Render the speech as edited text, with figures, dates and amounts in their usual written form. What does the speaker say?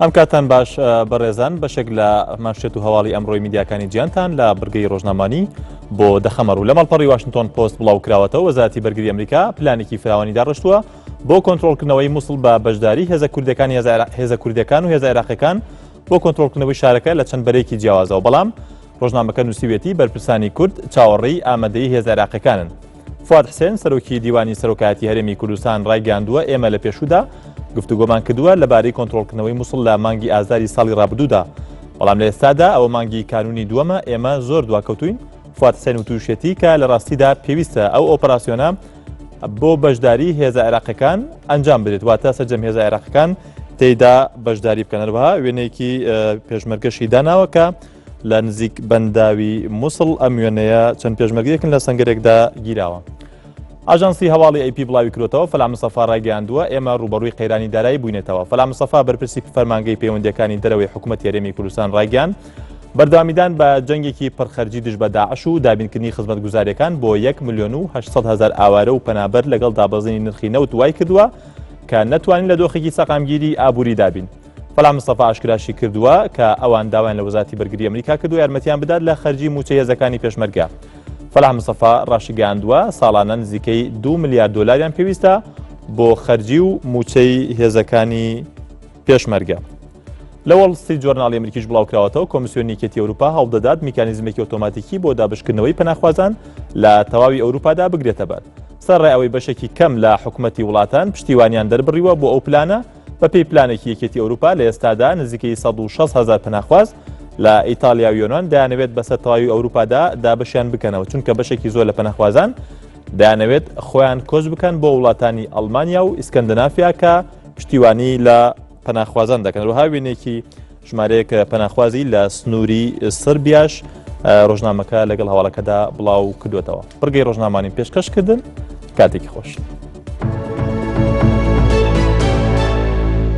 ئەم کاتان باش بەڕێزان بەشێک لە مانشێت و هەواڵی ئەمڕۆی میدیاکانی جیانتان لە بڕگەی ڕۆژنامەوانی بۆ دەخەمەڕ و لە مەڵپەڕی واشنگتن پۆست بڵاوکراوەتەوە وەزارەتی بەرگری ئەمریکا پلانێکی فراوانی داڕشتووە بۆ کۆنتڕۆڵکردنەوەی مووسڵ بە بەشداری هێزە کوردەکان و هێزە عێراقیەکان بۆ کۆنتڕۆڵکردنەوەی شارەکە لە چەند بەرێکی جیاوازەوە. بەڵام ڕۆژنامەکە نووسیوێتی بەرپرسانی کورد چاوەڕێی ئامادەیی هێزە عێراقیەکانن. فواد حسێن سەرۆکی دیوانی سەرۆکایەتی هەرێمی کوردستان ڕایگەاندووە ئێمە لە پێشوودا گفتوگۆمان کردووە لەبارەی کۆنتڕۆڵکردنەوەی مووسڵ لە مانگی ئازاری ساڵی ڕابردوودا، بەڵام لە ئێستادا ئەوە مانگی کانونی دووەمە ئێمە زۆر دواکەوتوین. فواد حسێن وتوشێتی کە لە ڕاستیدا پێویستە ئەو ئۆپەراسیۆنە بۆ بەشداری هێزە عێراقیەکان ئەنجام بدرێت، واتە سەرجەم هێزە عێراقیەکان تێیدا بەشداری بکەنەوە. وێنەیەکی پێشمەرگەشی داناوە کە لە نزیک بەنداوی مووسڵ ئەم وێنەیە چەند پێشمەرگەیەکن لە سەنگەرێکدا گیراوە. ئاژانسی هەواڵی ئەیپی بڵاوی کردوتەوە فەلا مستەفا ڕایگەاندووە ئێمە ڕوبەڕووی قەیرانی دارایی بووینێتەوە. فەلا مستەفا بەرپرسی فەرمانگەی پەیوەندیەکانی دەرەوەی حکوومەتی هەرێمی کوردستان ڕایگەاند بەردەوامیدان بە جەنگێکی پڕخەرجی دژ بە داعش و دابینکردنی خزمەتگوزاریەکان بۆ 1,800,000 ئاوارە و پەنابەر لەگەڵ دابەزینی نرخی نەوت وای کردووە کە نەتوانین لە دۆخێکی سەقامگیری ئابووری دابین. فەلا مستەفا ئاشکراشی کردووە کە ئەوان داوایان لە وەزارەتی بەرگری ئەمریکا کردو یارمەتیان بدات لە خەرجی موچەی هێزەکانی پێشمەرگە. فەلا مستەفا ڕاشیگەاندووە ساڵانە نزیکەی 2 ملیار دۆلاریان پێویستە بۆ خەرجی و موچەی هێزەکانی پێشمەرگە. لە وۆڵ ستریت جۆرناڵی ئەمریکیش بڵاوکراوەتەوە کۆمیسیۆنی یەکێتی ئەوروپا هەوڵدەدات میکانیزمێکی ئۆتۆماتیکی بۆ دابشکردنەوەی پەناخوازان لە تەواوی ئەوروپادا بگرێتە بەر. سەرڕای ئەوەی بەشێکی کەم لە حکوومەتی وڵاتان پشتیوانیان دەربڕیوە بۆ ئەو پلانە بەپێی پلانێکی یەکێتی ئەوروپا لە ئێستادا نزیکەی 160,000 پەناخواز لە ئیتالیا و یۆنان دەیانەوێت بەسەر تەواوی ئەوروپادا دابشیان بکەنەوە، چونکە بەشێکی زۆر لە پەناخوازان دەیانەوێت خۆیان کۆچ بکەن بۆ وڵاتانی ئەڵمانیا و ئیسکەندنافیا کە پشتیوانی لە پەناخوازان دەکەن. وها وێنێکی ژمارەیەک پەناخوازی لە سنووری سربیاش ڕۆژنامەکە لەگەڵ هەواڵەکەدا بڵاو کردوێتەوە. بڕگەی ڕۆژنامەوانی پێشکەشکردن. کاتێکی خۆش.